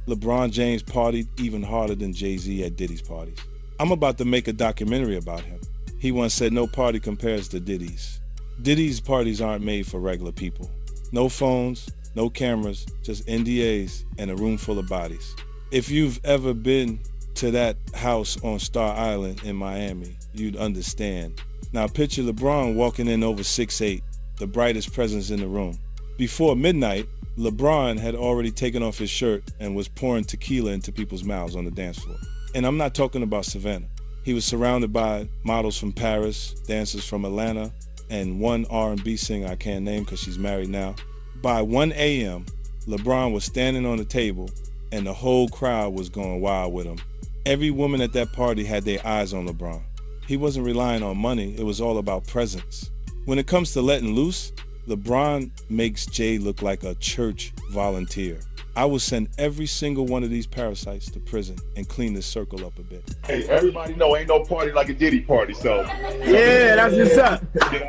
LeBron James partied even harder than Jay-Z at Diddy's parties. I'm about to make a documentary about him. He once said no party compares to Diddy's. Diddy's parties aren't made for regular people. No phones, no cameras, just NDAs and a room full of bodies. If you've ever been to that house on Star Island in Miami, you'd understand. Now picture LeBron walking in over 6'8", the brightest presence in the room. Before midnight, LeBron had already taken off his shirt and was pouring tequila into people's mouths on the dance floor. And I'm not talking about Savannah. He was surrounded by models from Paris, dancers from Atlanta, and one R&B singer I can't name because she's married now. By 1 a.m., LeBron was standing on the table and the whole crowd was going wild with him. Every woman at that party had their eyes on LeBron. He wasn't relying on money, it was all about presence. When it comes to letting loose, LeBron makes Jay look like a church volunteer. I will send every single one of these parasites to prison and clean this circle up a bit. Hey, everybody know ain't no party like a Diddy party, so. Yeah, that's what's up.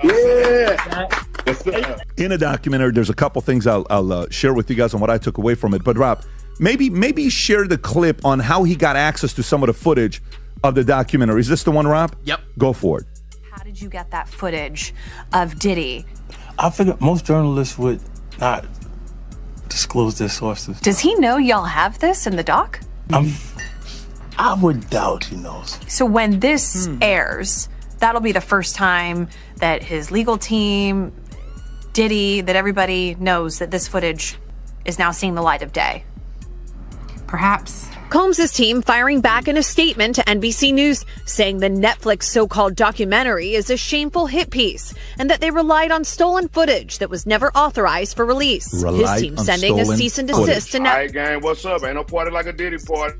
Yeah. In a documentary, there's a couple things I'll share with you guys on what I took away from it. But Rob, maybe share the clip on how he got access to some of the footage of the documentary. Is this the one, Rob? Yep. Go for it. How did you get that footage of Diddy? I figured most journalists would not disclose their sources. Does he know y'all have this in the doc? I would doubt he knows. So when this airs, that'll be the first time that his legal team, Diddy, that everybody knows that this footage is now seeing the light of day. Perhaps. Combs' team firing back in a statement to NBC News, saying the Netflix so-called documentary is a shameful hit piece and that they relied on stolen footage that was never authorized for release. His team sending a cease and desist to Netflix. All right, gang, what's up? Ain't no party like a Diddy party.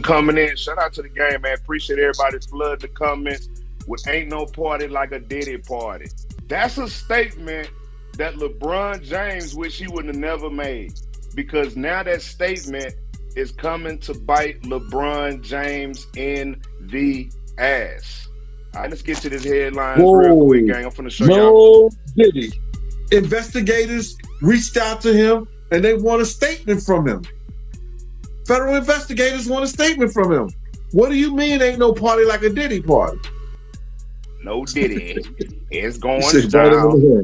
Coming in, shout out to the game, man. Appreciate everybody's flood the comments with ain't no party like a Diddy party. That's a statement that LeBron James wish he would have never made, because now that statement is coming to bite LeBron James in the ass. All right, let's get to this headlines real quick, gang. I'm finna show y'all. Diddy. Investigators reached out to him and they want a statement from him. Federal investigators want a statement from him. What do you mean ain't no party like a Diddy party? No Diddy. It's going down.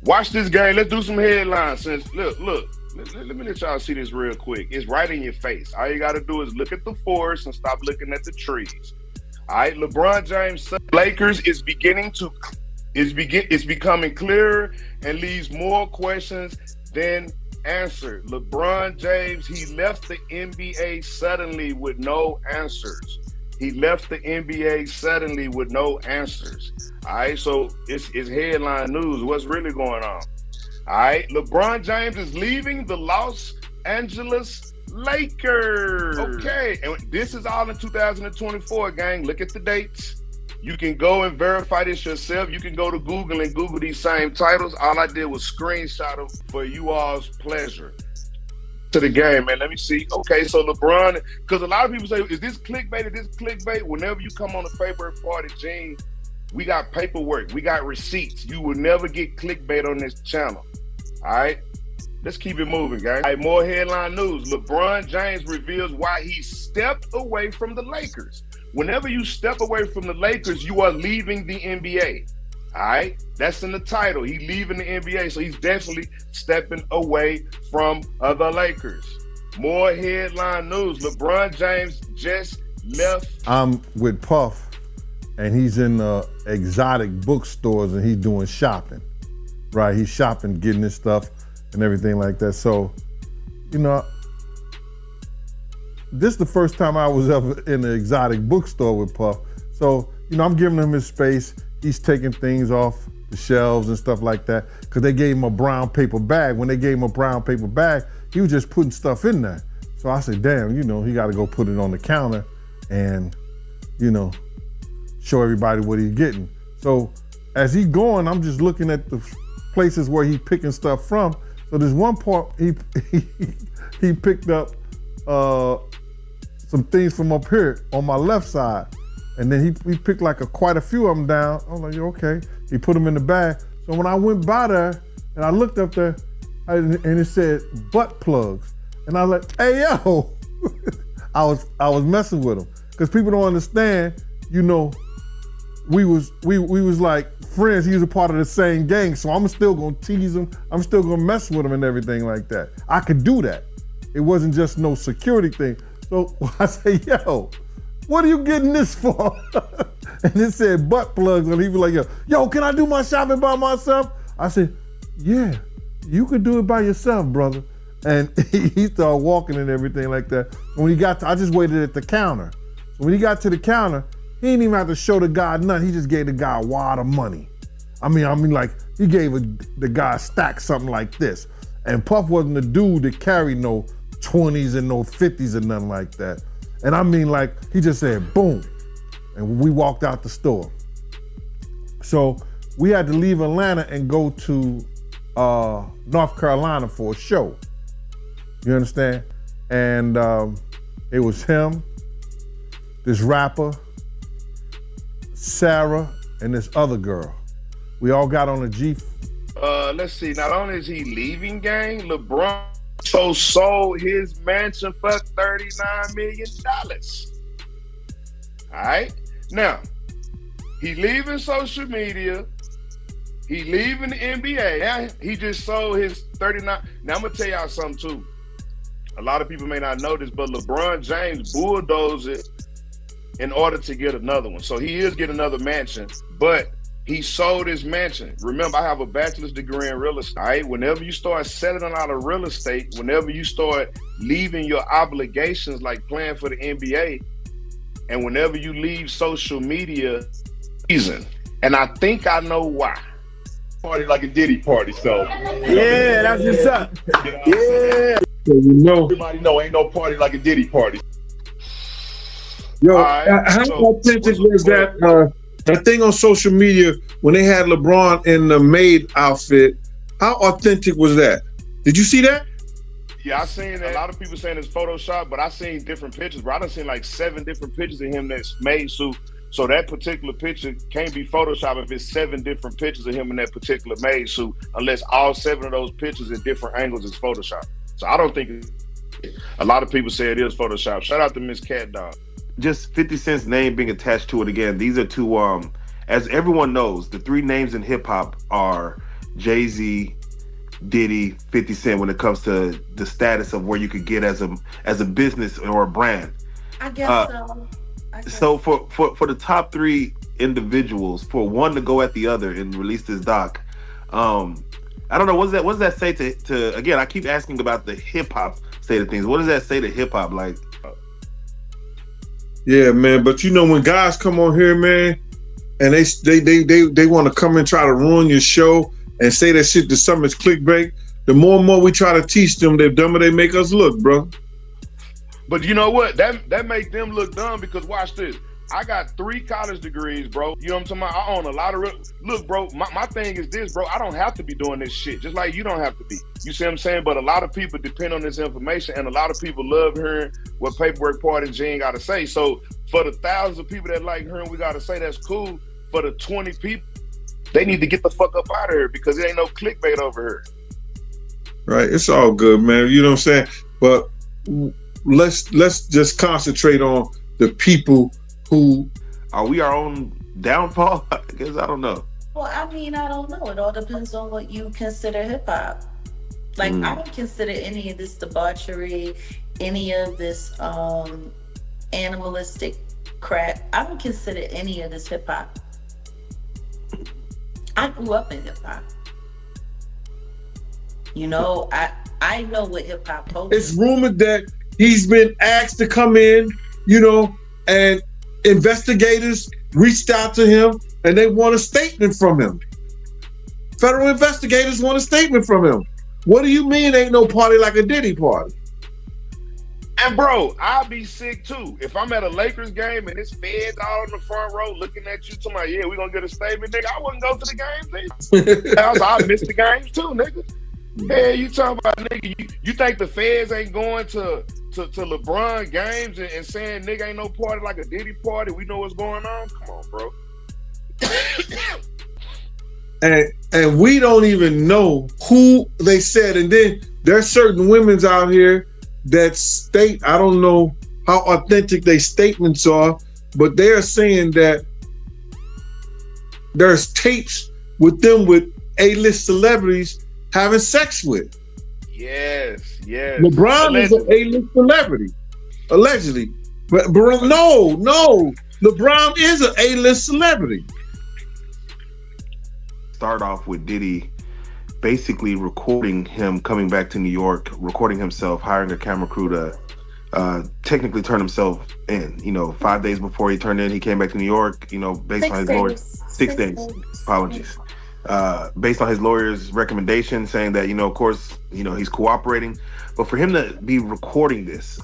Watch this, gang. Let's do some headlines. Look. Let me let y'all see this real quick. It's right in your face. All you got to do is look at the forest and stop looking at the trees. All right, LeBron James, Lakers is becoming clearer and leaves more questions than answered. LeBron James, he left the NBA suddenly with no answers. All right, so it's headline news. What's really going on? All right, LeBron James is leaving the Los Angeles Lakers. Okay, and this is all in 2024, gang. Look at the dates. You can go and verify this yourself. You can go to Google and Google these same titles. All I did was screenshot them for you all's pleasure. To the game, man. Let me see. Okay, so LeBron, because a lot of people say, is this clickbait? Is this clickbait? Whenever you come on the paper party, Gene, we got paperwork. We got receipts. You will never get clickbait on this channel. All right, let's keep it moving, guys. All right, more headline news. LeBron James reveals why he stepped away from the Lakers. Whenever you step away from the Lakers, you are leaving the NBA. All right, that's in the title. He's leaving the NBA, so he's definitely stepping away from the Lakers. More headline news. LeBron James just left. I'm with Puff, and he's in exotic bookstores, and he's doing shopping. Right, he's shopping, getting his stuff and everything like that. So, you know, this is the first time I was ever in an exotic bookstore with Puff. So, you know, I'm giving him his space. He's taking things off the shelves and stuff like that, because they gave him a brown paper bag. When they gave him a brown paper bag, he was just putting stuff in there. So I said, damn, you know, he got to go put it on the counter and, you know, show everybody what he's getting. So as he's going, I'm just looking at the places where he's picking stuff from. So there's one part he picked up some things from up here on my left side, and then he picked like quite a few of them down. I was like, okay. He put them in the bag. So when I went by there and I looked up there, and it said butt plugs, And I was like, hey, yo. I was messing with him. Because people don't understand, you know, we was like friends. He was a part of the same gang. So I'm still gonna tease him. I'm still gonna mess with him and everything like that. I could do that. It wasn't just no security thing. So I say, yo, what are you getting this for? And it said butt plugs, and he was like, yo, can I do my shopping by myself? I said, yeah, you could do it by yourself, brother. And he started walking and everything like that. When he got I just waited at the counter. So when he got to the counter, he didn't even have to show the guy nothing. He just gave the guy a wad of money. I mean, like he gave the guy a stack something like this. And Puff wasn't the dude that carried no 20s and no 50s and nothing like that. And I mean, like, he just said, boom. And we walked out the store. So we had to leave Atlanta and go to North Carolina for a show. You understand? And it was him, this rapper, Sarah, and this other girl. We all got on a Jeep. Let's see. Not only is he leaving gang, LeBron sold his mansion for $39 million. All right. Now, he leaving social media. He leaving the NBA. Now, he just sold his 39. Now, I'm gonna tell y'all something too. A lot of people may not know this, but LeBron James bulldozed it in order to get another one. So he is getting another mansion, but he sold his mansion. Remember, I have a bachelor's degree in real estate. Right? Whenever you start settling out of real estate, whenever you start leaving your obligations like playing for the NBA, and whenever you leave social media, and I think I know why. Party like a Diddy party, so. Yeah, that's what's up. Yeah. So you know. Everybody know ain't no party like a Diddy party. Yo, how authentic was that thing on social media when they had LeBron in the maid outfit? How authentic was that? Did you see that? Yeah, I seen that. A lot of people saying it's Photoshop, but I seen different pictures, bro. I done seen like 7 different pictures of him that's made suit. So that particular picture can't be Photoshop if it's 7 different pictures of him in that particular maid suit, unless all 7 of those pictures in different angles is Photoshop. So I don't think a lot of people say it is Photoshop. Shout out to Miss Cat Dog. Just 50 Cent's name being attached to it again. These are two, as everyone knows, the 3 names in hip hop are Jay-Z, Diddy, 50 Cent when it comes to the status of where you could get as a business or a brand. I guess so. So for the top 3 individuals, for one to go at the other and release this doc, I don't know, what does that say to again, I keep asking about the hip hop state of things. What does that say to hip hop? Like, yeah, man, but you know when guys come on here, man, and they want to come and try to ruin your show and say that shit to some is clickbait, the more and more we try to teach them, the dumber they make us look, bro. But you know what? That make them look dumb because watch this. I got 3 college degrees, bro. You know what I'm talking about? I own a lot of look, bro, my thing is this, bro. I don't have to be doing this shit, just like you don't have to be. You see what I'm saying? But a lot of people depend on this information, and a lot of people love hearing what Paperwork Party and Gene got to say. So for the thousands of people that like hearing we got to say, that's cool. For the 20 people, they need to get the fuck up out of here because it ain't no clickbait over here. Right, it's all good, man. You know what I'm saying? But let's just concentrate on the people who are we our own downfall? I guess I don't know. Well, I mean, I don't know. It all depends on what you consider hip hop. Like, I don't consider any of this debauchery, any of this animalistic crap. I don't consider any of this hip hop. I grew up in hip hop. You know, I know what hip hop culture is. It's rumored that he's been asked to come in, you know, and investigators reached out to him and they want a statement from him. Federal investigators want a statement from him. What do you mean ain't no party like a Diddy party? And bro, I'll be sick too. If I'm at a Lakers game and it's feds all in the front row looking at you, talking about, yeah, we gonna get a statement, nigga, I wouldn't go to the games either. I miss the games too, nigga. Yeah, you talking about, nigga, you think the feds ain't going to LeBron games and saying nigga ain't no party like a Diddy party? We know what's going on? Come on, bro. and we don't even know who they said. And then there's certain women's out here that state, I don't know how authentic their statements are, but they're saying that there's tapes with them with A-list celebrities having sex with. Yes. LeBron is an A-list celebrity, allegedly. But no, LeBron is an A-list celebrity. Start off with Diddy basically recording him coming back to New York, recording himself, hiring a camera crew to technically turn himself in. 5 days before he turned in, he came back to New York, based on his lawyer's 6 days. Apologies. Based on his lawyer's recommendation, saying that, of course, he's cooperating. But for him to be recording this,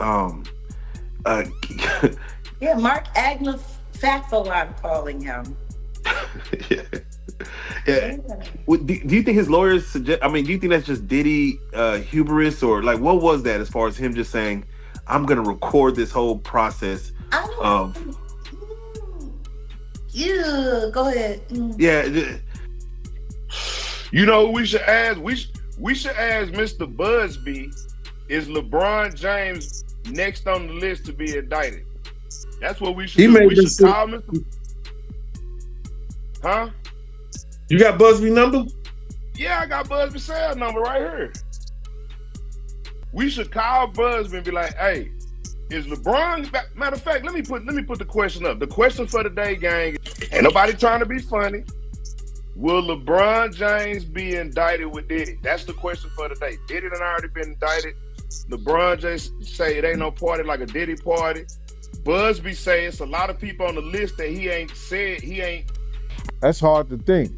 yeah, Mark Agnew Fafo, I'm calling him. Yeah. Do you think his lawyers suggest? I mean, do you think that's just Diddy hubris, or like what was that as far as him just saying, "I'm gonna record this whole process of"? Yeah, go ahead. Yeah. We should ask. We should ask Mr. Busby. Is LeBron James next on the list to be indicted? That's what we should do. We should call Mr. Huh? You got Busby number? Yeah, I got Busby's cell number right here. We should call Busby and be like, "Hey, is LeBron?" Matter of fact, let me put the question up. The question for the day, gang. Ain't nobody trying to be funny. Will LeBron James be indicted with Diddy? That's the question for the day. Diddy done already been indicted. LeBron James say it ain't no party like a Diddy party. Busby say it's a lot of people on the list that he ain't said he ain't. That's hard to think.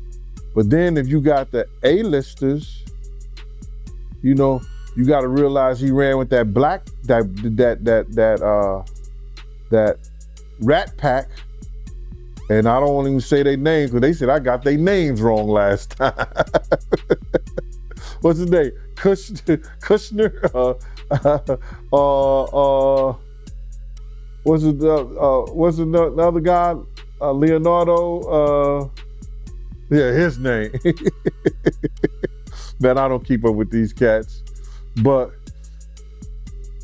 But then if you got the A-listers, you got to realize he ran with that that Rat Pack. And I don't want to even say their names because they said I got their names wrong last time. What's his name? Kushner? What's the other guy? Leonardo? Yeah, his name. Man, I don't keep up with these cats. But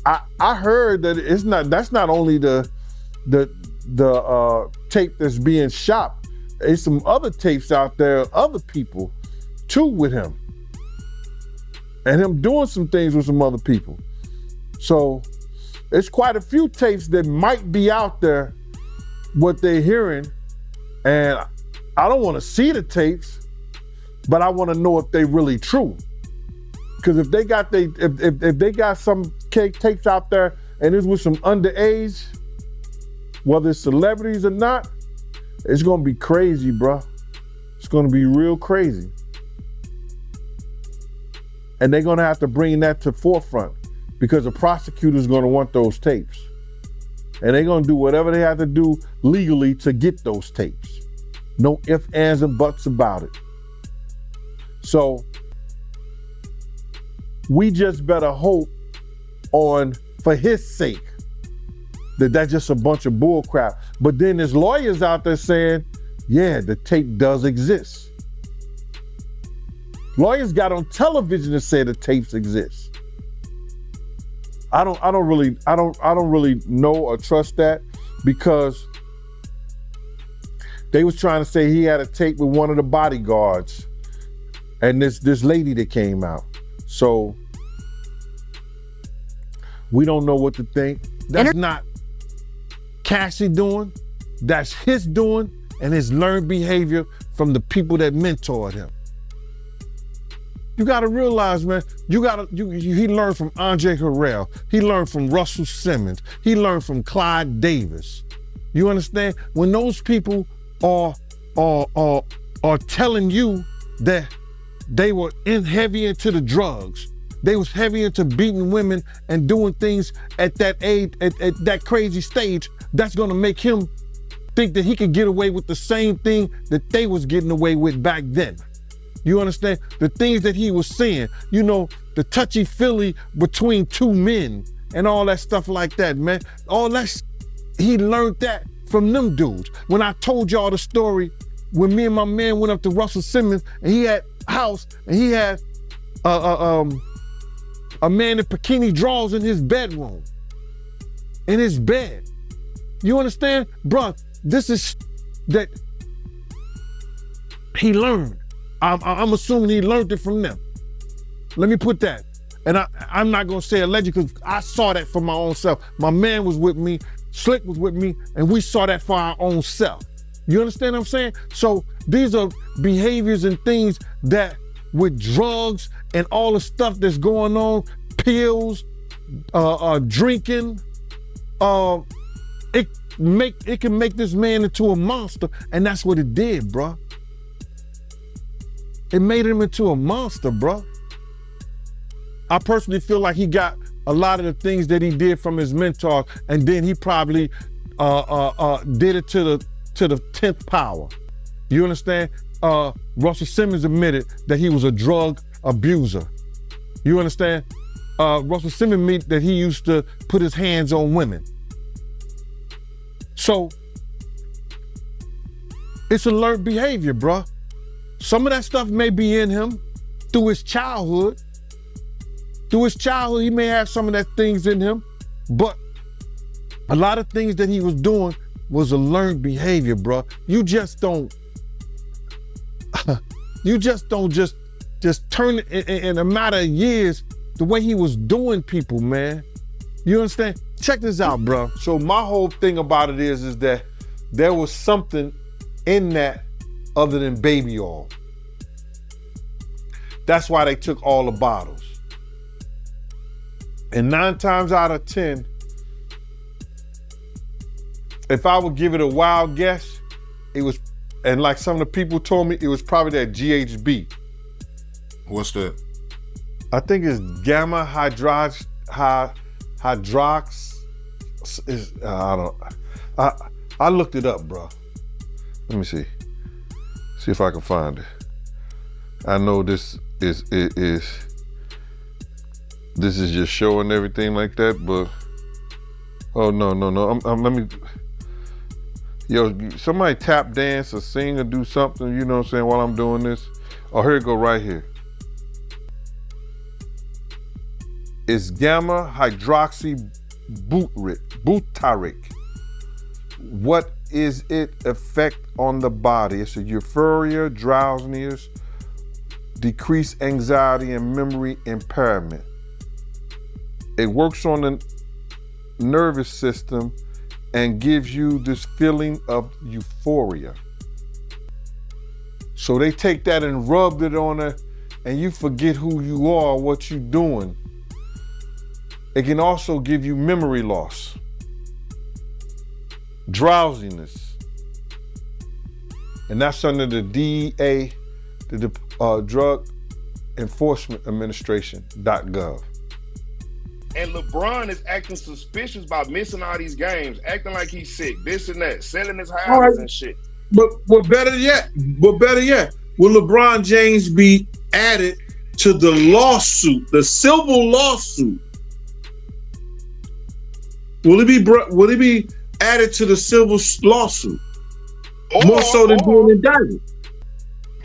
I heard that that's not only the tape that's being shot. There's some other tapes out there, other people too with him. And him doing some things with some other people. So it's quite a few tapes that might be out there, what they're hearing. And I don't want to see the tapes, but I want to know if they really true. Because if they got if they got some tapes out there and it's with some underage, whether it's celebrities or not, it's gonna be crazy, bro. It's gonna be real crazy. And they're gonna have to bring that to forefront because the prosecutor's gonna want those tapes. And they're gonna do whatever they have to do legally to get those tapes. No ifs, ands, and buts about it. So we just better hope for his sake, that's just a bunch of bull crap. But then there's lawyers out there saying, yeah, the tape does exist. Lawyers got on television to say the tapes exist. I don't really know or trust that, because they was trying to say he had a tape with one of the bodyguards and this lady that came out. So we don't know what to think. That's not Cassie doing, that's his doing, and his learned behavior from the people that mentored him. You gotta realize, man, he learned from Andre Harrell, he learned from Russell Simmons, he learned from Clyde Davis. You understand? When those people are telling you that they were heavy into the drugs, they was heavy into beating women and doing things at that age, at that crazy stage, that's gonna make him think that he could get away with the same thing that they was getting away with back then. You understand? The things that he was saying, the touchy-feely between two men and all that stuff like that, man. All that, he learned that from them dudes. When I told y'all the story, when me and my man went up to Russell Simmons and he had a house and he had a a man in bikini draws in his bedroom, in his bed. You understand? Bruh, this is that he learned. I'm assuming he learned it from them. Let me put that. And I'm not gonna say alleged because I saw that for my own self. My man was with me, Slick was with me, and we saw that for our own self. You understand what I'm saying? So these are behaviors and things that with drugs and all the stuff that's going on, pills, drinking, it can make this man into a monster, and that's what it did, bruh. It made him into a monster, bruh. I personally feel like he got a lot of the things that he did from his mentor, and then he probably did it to the 10th power. You understand? Russell Simmons admitted that he was a drug abuser. You understand? Russell Simmons admitted that he used to put his hands on women. So it's a learned behavior, bruh. Some of that stuff may be in him through his childhood. Through his childhood, he may have some of that things in him, but a lot of things that he was doing was a learned behavior, bruh. You just don't just turn it in a matter of years the way he was doing people, man. You understand? Check this out, bruh. So my whole thing about it is that there was something in that other than baby oil. That's why they took all the bottles. And 9 times out of 10, if I would give it a wild guess, it was, and like some of the people told me, it was probably that GHB. What's that? I think it's gamma hydrox. I looked it up, bro. Let me see. See if I can find it. I know this is just showing everything like that, but oh no. Let me. Yo, somebody tap dance or sing or do something. You know what I'm saying? While I'm doing this. Oh, here it go right here. It's gamma hydroxy butyric. What is its effect on the body? It's a euphoria, drowsiness, decreased anxiety, and memory impairment. It works on the nervous system and gives you this feeling of euphoria. So they take that and rubbed it on her, and you forget who you are, what you're doing. It can also give you memory loss, drowsiness, and that's under the DEA, the Drug Enforcement Administration.gov. And LeBron is acting suspicious about missing all these games, acting like he's sick, this and that, selling his houses and shit. But better yet, will LeBron James be added to the lawsuit, the civil lawsuit? Will it be added to the civil lawsuit? More so than being indicted?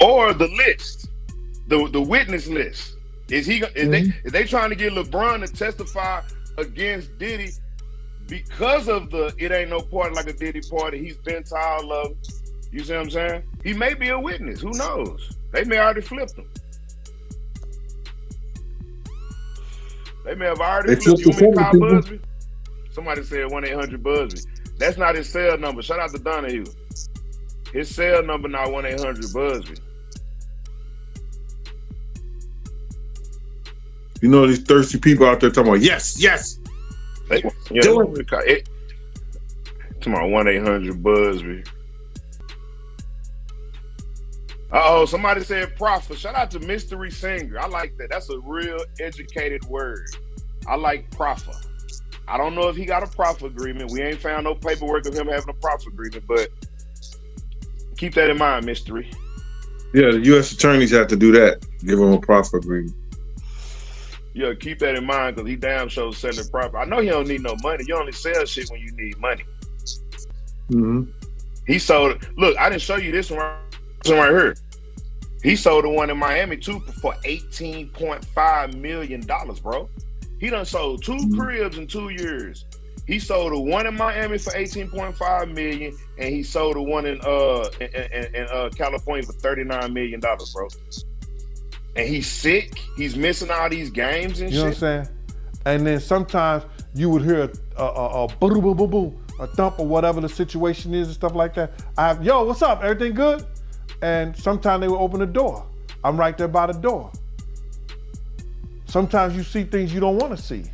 Or the list, the witness list. Is they trying to get LeBron to testify against Diddy because of the it ain't no party like a Diddy party? He's been to all of them. You see what I'm saying? He may be a witness. Who knows? They may already flipped him. They may have already flipped. You want me to call Busby? Somebody said 1-800-Busby. That's not his cell number. Shout out to Donahue. His cell number not 1-800-Busby. You know these thirsty people out there talking about yes. Come on, 1-800-Busby. Somebody said prophet. Shout out to Mystery Singer. I like that. That's a real educated word. I like prophet. I don't know if he got a profit agreement. We ain't found no paperwork of him having a profit agreement, but keep that in mind, Mystery. Yeah, the U.S. attorneys have to do that. Give him a profit agreement. Yeah, keep that in mind because he damn sure selling property. I know he don't need no money. You only sell shit when you need money. Mm-hmm. He sold. Look, I didn't show you this one right here. He sold the one in Miami too for $18.5 million, bro. He done sold 2 cribs in 2 years. He sold the one in Miami for $18.5 million, and he sold the one in California for $39 million, bro. And he's sick. He's missing all these games and shit. You know what I'm saying? And then sometimes you would hear a boom, boom, boom, boom, a thump or whatever the situation is and stuff like that. Yo, what's up? Everything good? And sometimes they will open the door. I'm right there by the door. Sometimes you see things you don't want to see.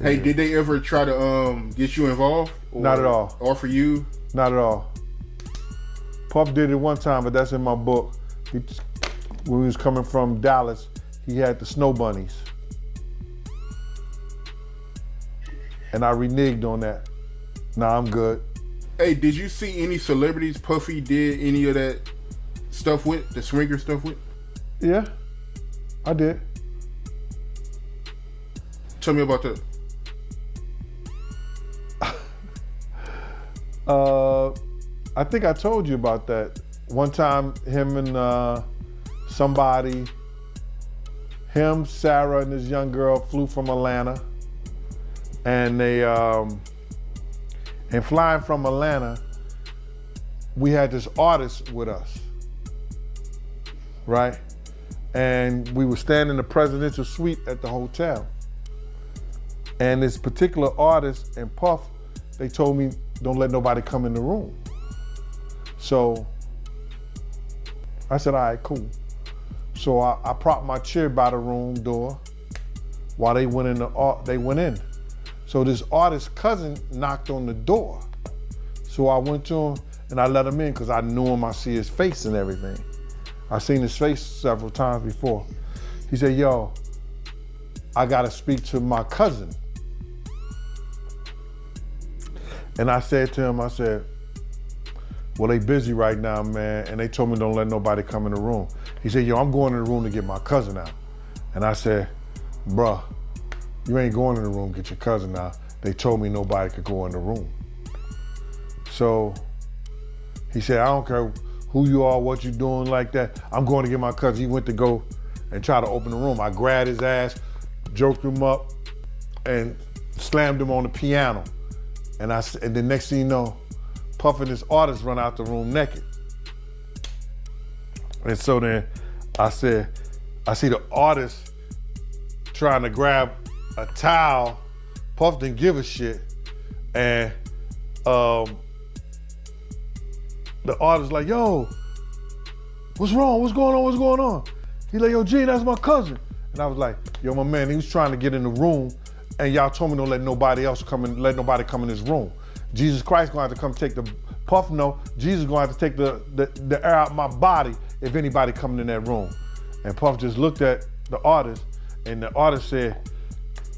Hey, did they ever try to get you involved? Or Not at all. Offer you? Not at all. Puff did it one time, but that's in my book. When he was coming from Dallas, he had the snow bunnies. And I reneged on that. Nah, I'm good. Hey, did you see any celebrities Puffy did any of that stuff with, the swinger stuff with? Yeah, I did. Tell me about that. I think I told you about that. One time, him and somebody, him, Sarah, and this young girl flew from Atlanta. And they, and flying from Atlanta, we had this artist with us, right? And we were staying in the presidential suite at the hotel. And this particular artist and Puff, they told me, don't let nobody come in the room. So I said, all right, cool. So I propped my chair by the room door while they went in. So this artist's cousin knocked on the door. So I went to him and I let him in because I knew him, I see his face and everything. I seen his face several times before. He said, yo, I gotta speak to my cousin. And I said to him, I said, well, they busy right now, man, and they told me don't let nobody come in the room. He said, yo, I'm going in the room to get my cousin out. And I said, bruh, you ain't going in the room, get your cousin out. They told me nobody could go in the room. So he said, I don't care who you are, what you doing like that. I'm going to get my cousin. He went to go and try to open the room. I grabbed his ass, joked him up, and slammed him on the piano. And the next thing you know, Puff and this artist run out the room naked. And so then I said, I see the artist trying to grab a towel. Puff didn't give a shit. And the artist like, yo, what's wrong? What's going on? What's going on? He like, yo, G, that's my cousin. And I was like, yo, my man, he was trying to get in the room and y'all told me don't let nobody else come in, let nobody come in this room. Jesus Christ gonna have to come take the, Puff no, Jesus gonna have to take the air out my body if anybody coming in that room. And Puff just looked at the artist and the artist said,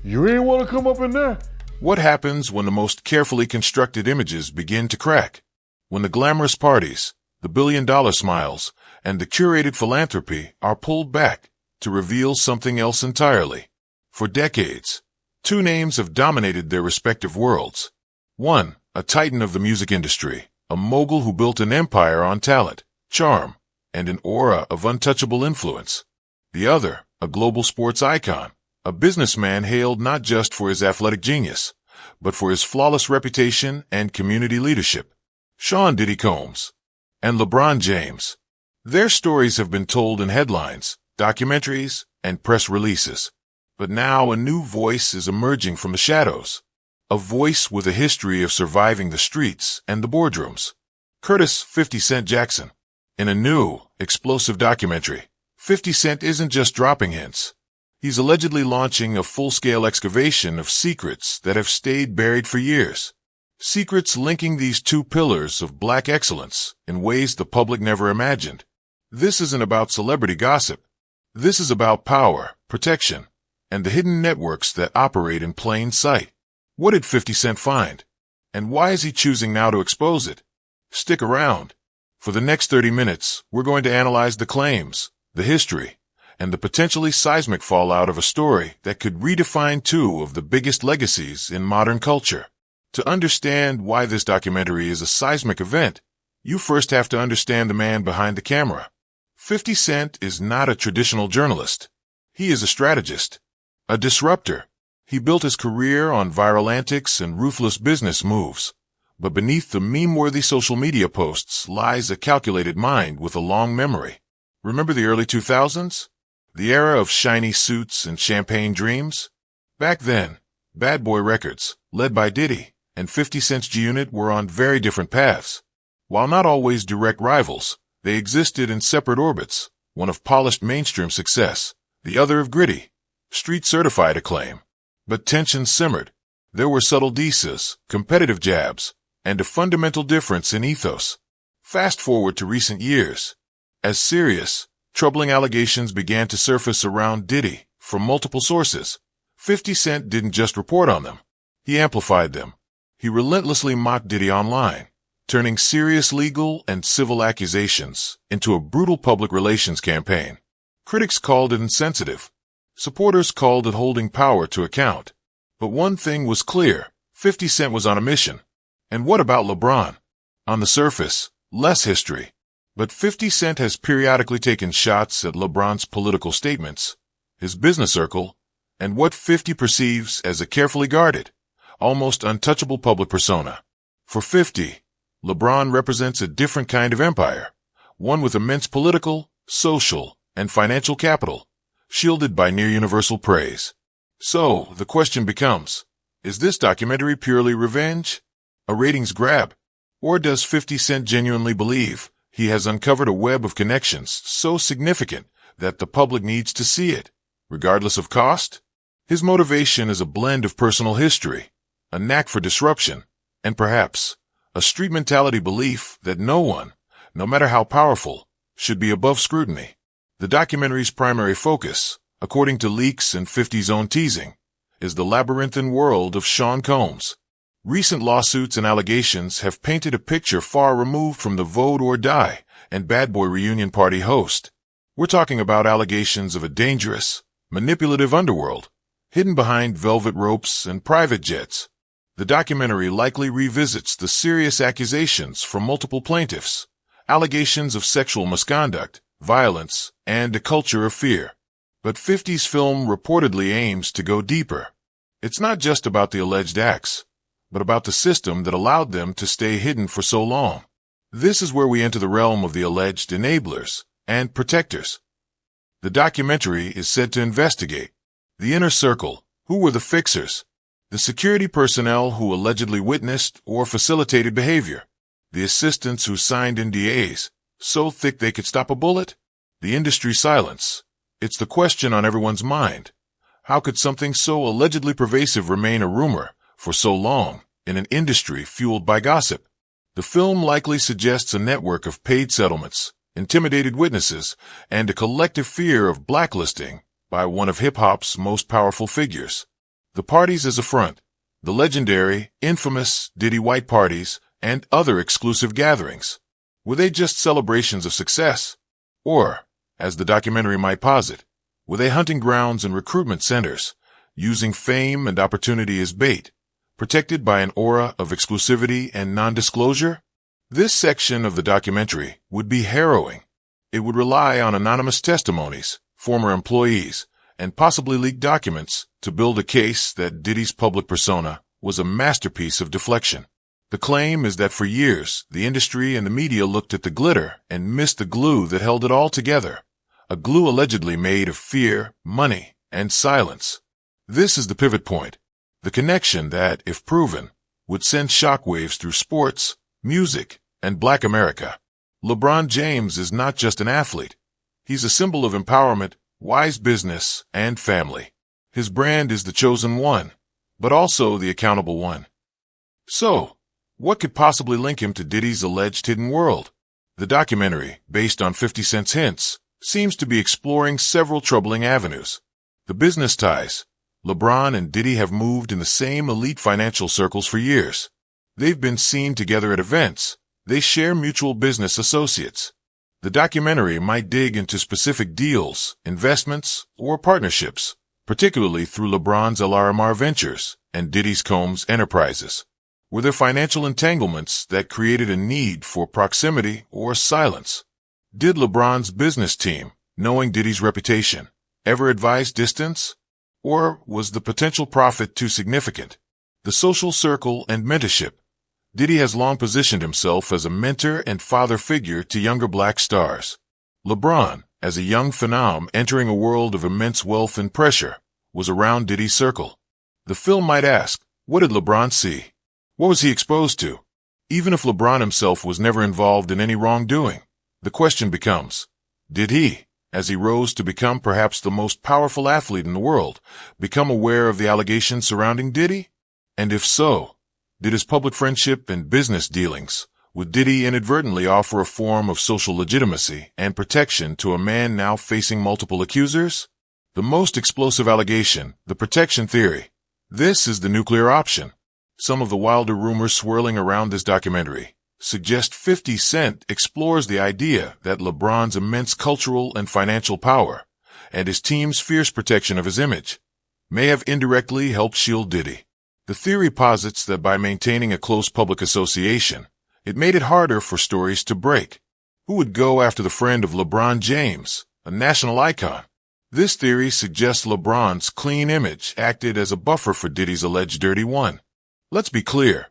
you ain't wanna come up in there? What happens when the most carefully constructed images begin to crack? When the glamorous parties, the billion-dollar smiles, and the curated philanthropy are pulled back to reveal something else entirely. For decades, two names have dominated their respective worlds. One, a titan of the music industry, a mogul who built an empire on talent, charm, and an aura of untouchable influence. The other, a global sports icon, a businessman hailed not just for his athletic genius, but for his flawless reputation and community leadership. Sean Diddy Combs and LeBron James. Their stories have been told in headlines, documentaries, and press releases. But now a new voice is emerging from the shadows. A voice with a history of surviving the streets and the boardrooms. Curtis 50 Cent Jackson. In a new, explosive documentary, 50 Cent isn't just dropping hints. He's allegedly launching a full-scale excavation of secrets that have stayed buried for years. Secrets linking these two pillars of black excellence in ways the public never imagined. This isn't about celebrity gossip. This is about power, protection, and the hidden networks that operate in plain sight. What did 50 Cent find? And why is he choosing now to expose it? Stick around. For the next 30 minutes, we're going to analyze the claims, the history, and the potentially seismic fallout of a story that could redefine two of the biggest legacies in modern culture. To understand why this documentary is a seismic event, you first have to understand the man behind the camera. 50 Cent is not a traditional journalist. He is a strategist, a disruptor, He built his career on viral antics and ruthless business moves. But beneath the meme-worthy social media posts lies a calculated mind with a long memory. Remember the early 2000s? The era of shiny suits and champagne dreams? Back then, Bad Boy Records, led by Diddy, and 50 Cent's G-Unit were on very different paths. While not always direct rivals, they existed in separate orbits, one of polished mainstream success, the other of gritty, street-certified acclaim. But tensions simmered. There were subtle disses, competitive jabs, and a fundamental difference in ethos. Fast forward to recent years. As serious, troubling allegations began to surface around Diddy from multiple sources. 50 Cent didn't just report on them. He amplified them. He relentlessly mocked Diddy online, turning serious legal and civil accusations into a brutal public relations campaign. Critics called it insensitive. Supporters called it holding power to account. But one thing was clear. 50 Cent was on a mission. And what about LeBron? On the surface, less history. But 50 Cent has periodically taken shots at LeBron's political statements, his business circle, and what 50 perceives as a carefully guarded, almost untouchable public persona. For 50, LeBron represents a different kind of empire, one with immense political, social, and financial capital, shielded by near-universal praise. So, the question becomes, is this documentary purely revenge? A ratings grab? Or does 50 Cent genuinely believe he has uncovered a web of connections so significant that the public needs to see it, regardless of cost? His motivation is a blend of personal history, a knack for disruption, and perhaps a street mentality belief that no one, no matter how powerful, should be above scrutiny. The documentary's primary focus, according to leaks and 50's own teasing, is the labyrinthine world of Sean Combs. Recent lawsuits and allegations have painted a picture far removed from the vote or die and Bad Boy reunion party host. We're talking about allegations of a dangerous, manipulative underworld, hidden behind velvet ropes and private jets. The documentary likely revisits the serious accusations from multiple plaintiffs, allegations of sexual misconduct, violence, and a culture of fear. But 50's film reportedly aims to go deeper. It's not just about the alleged acts, but about the system that allowed them to stay hidden for so long. This is where we enter the realm of the alleged enablers and protectors. The documentary is said to investigate the inner circle. Who were the fixers? The security personnel who allegedly witnessed or facilitated behavior. The assistants who signed NDAs, so thick they could stop a bullet. The industry silence. It's the question on everyone's mind. How could something so allegedly pervasive remain a rumor for so long in an industry fueled by gossip? The film likely suggests a network of paid settlements, intimidated witnesses, and a collective fear of blacklisting by one of hip-hop's most powerful figures. The parties as a front, the legendary, infamous Diddy White parties, and other exclusive gatherings. Were they just celebrations of success? Or, as the documentary might posit, were they hunting grounds and recruitment centers, using fame and opportunity as bait, protected by an aura of exclusivity and non-disclosure? This section of the documentary would be harrowing. It would rely on anonymous testimonies, former employees, and possibly leaked documents to build a case that Diddy's public persona was a masterpiece of deflection. The claim is that for years, the industry and the media looked at the glitter and missed the glue that held it all together. A glue allegedly made of fear, money, and silence. This is the pivot point. The connection that, if proven, would send shockwaves through sports, music, and Black America. LeBron James is not just an athlete. He's a symbol of empowerment, wise business, and family. His brand is the chosen one, but also the accountable one. So, what could possibly link him to Diddy's alleged hidden world? The documentary, based on 50 Cent's hints, seems to be exploring several troubling avenues. The business ties. LeBron and Diddy have moved in the same elite financial circles for years. They've been seen together at events. They share mutual business associates. The documentary might dig into specific deals, investments, or partnerships, particularly through LeBron's LRMR Ventures and Diddy's Combs Enterprises. Were there financial entanglements that created a need for proximity or silence? Did LeBron's business team, knowing Diddy's reputation, ever advise distance? Or was the potential profit too significant? The social circle and mentorship. Diddy has long positioned himself as a mentor and father figure to younger black stars. LeBron, as a young phenom entering a world of immense wealth and pressure, was around Diddy's circle. The film might ask, what did LeBron see? What was he exposed to? Even if LeBron himself was never involved in any wrongdoing, the question becomes, did he, as he rose to become perhaps the most powerful athlete in the world, become aware of the allegations surrounding Diddy? And if so, did his public friendship and business dealings with Diddy inadvertently offer a form of social legitimacy and protection to a man now facing multiple accusers? The most explosive allegation, the protection theory. This is the nuclear option. Some of the wilder rumors swirling around this documentary suggest 50 Cent explores the idea that LeBron's immense cultural and financial power and his team's fierce protection of his image may have indirectly helped shield Diddy. The theory posits that by maintaining a close public association, it made it harder for stories to break. Who would go after the friend of LeBron James, a national icon? This theory suggests LeBron's clean image acted as a buffer for Diddy's alleged dirty one. Let's be clear.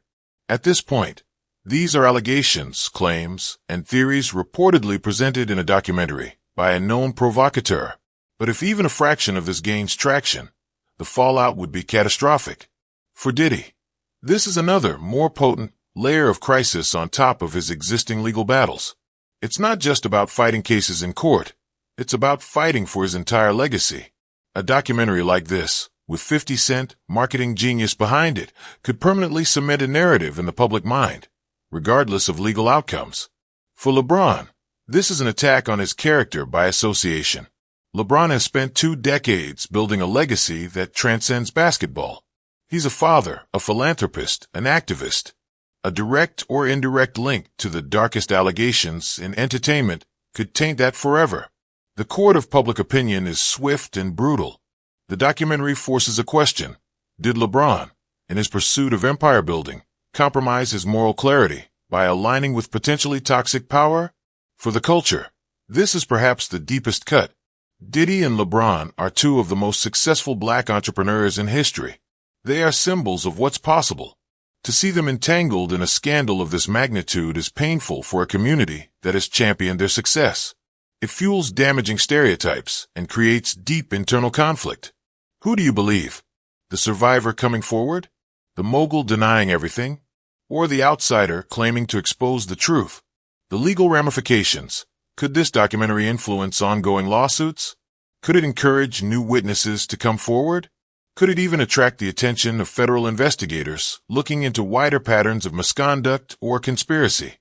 At this point, these are allegations, claims, and theories reportedly presented in a documentary by a known provocateur. But if even a fraction of this gains traction, the fallout would be catastrophic. For Diddy, this is another, more potent layer of crisis on top of his existing legal battles. It's not just about fighting cases in court. It's about fighting for his entire legacy. A documentary like this, with 50 Cent, marketing genius behind it, could permanently cement a narrative in the public mind, regardless of legal outcomes. For LeBron, this is an attack on his character by association. LeBron has spent 2 decades building a legacy that transcends basketball. He's a father, a philanthropist, an activist. A direct or indirect link to the darkest allegations in entertainment could taint that forever. The court of public opinion is swift and brutal. The documentary forces a question. Did LeBron, in his pursuit of empire building, compromise his moral clarity by aligning with potentially toxic power? For the culture, this is perhaps the deepest cut. Diddy and LeBron are 2 of the most successful black entrepreneurs in history. They are symbols of what's possible. To see them entangled in a scandal of this magnitude is painful for a community that has championed their success. It fuels damaging stereotypes and creates deep internal conflict. Who do you believe? The survivor coming forward? The mogul denying everything? Or the outsider claiming to expose the truth? The legal ramifications. Could this documentary influence ongoing lawsuits? Could it encourage new witnesses to come forward? Could it even attract the attention of federal investigators looking into wider patterns of misconduct or conspiracy?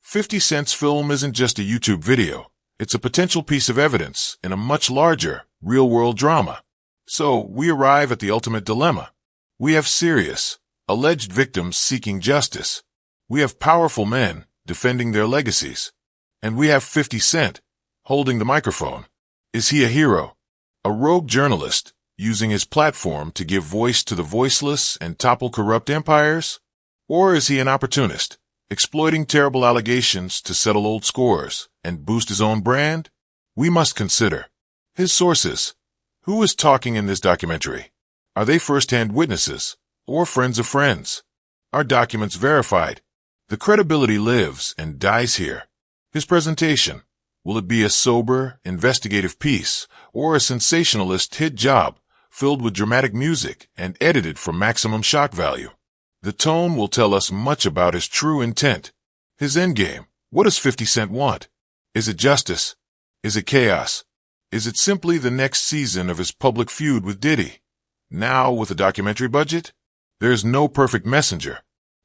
50 Cent's film isn't just a YouTube video. It's a potential piece of evidence in a much larger, real-world drama. So, we arrive at the ultimate dilemma. We have serious, alleged victims seeking justice. We have powerful men defending their legacies. And we have 50 Cent holding the microphone. Is he a hero? A rogue journalist using his platform to give voice to the voiceless and topple corrupt empires? Or is he an opportunist, exploiting terrible allegations to settle old scores and boost his own brand? We must consider his sources. Who is talking in this documentary? Are they first-hand witnesses or friends of friends? Are documents verified? The credibility lives and dies here. His presentation, will it be a sober, investigative piece or a sensationalist hit job filled with dramatic music and edited for maximum shock value? The tone will tell us much about his true intent. His endgame. What does 50 Cent want? Is it justice? Is it chaos? Is it simply the next season of his public feud with Diddy? Now with a documentary budget? There's no perfect messenger.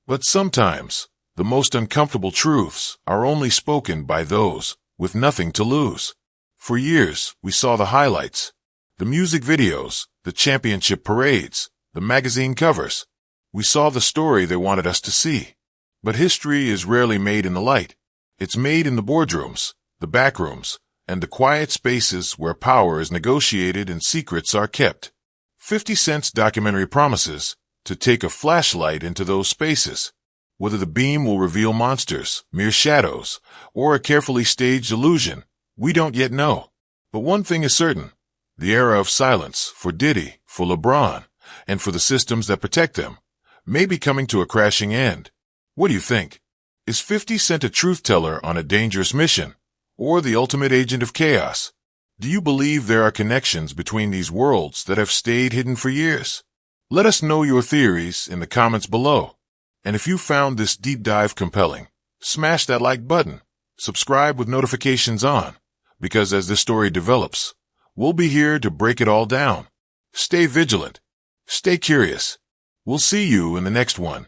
But sometimes, the most uncomfortable truths are only spoken by those with nothing to lose. For years, we saw the highlights. The music videos, the championship parades, the magazine covers. We saw the story they wanted us to see. But history is rarely made in the light. It's made in the boardrooms, the backrooms, and the quiet spaces where power is negotiated and secrets are kept. 50 Cent's documentary promises to take a flashlight into those spaces. Whether the beam will reveal monsters, mere shadows, or a carefully staged illusion, we don't yet know. But one thing is certain. The era of silence for Diddy, for LeBron, and for the systems that protect them may be coming to a crashing end. What do you think? Is 50 Cent a truth teller on a dangerous mission, or the ultimate agent of chaos? Do you believe there are connections between these worlds that have stayed hidden for years? Let us know your theories in the comments below. And if you found this deep dive compelling, smash that like button, subscribe with notifications on, because as this story develops, we'll be here to break it all down. Stay vigilant. Stay curious. We'll see you in the next one.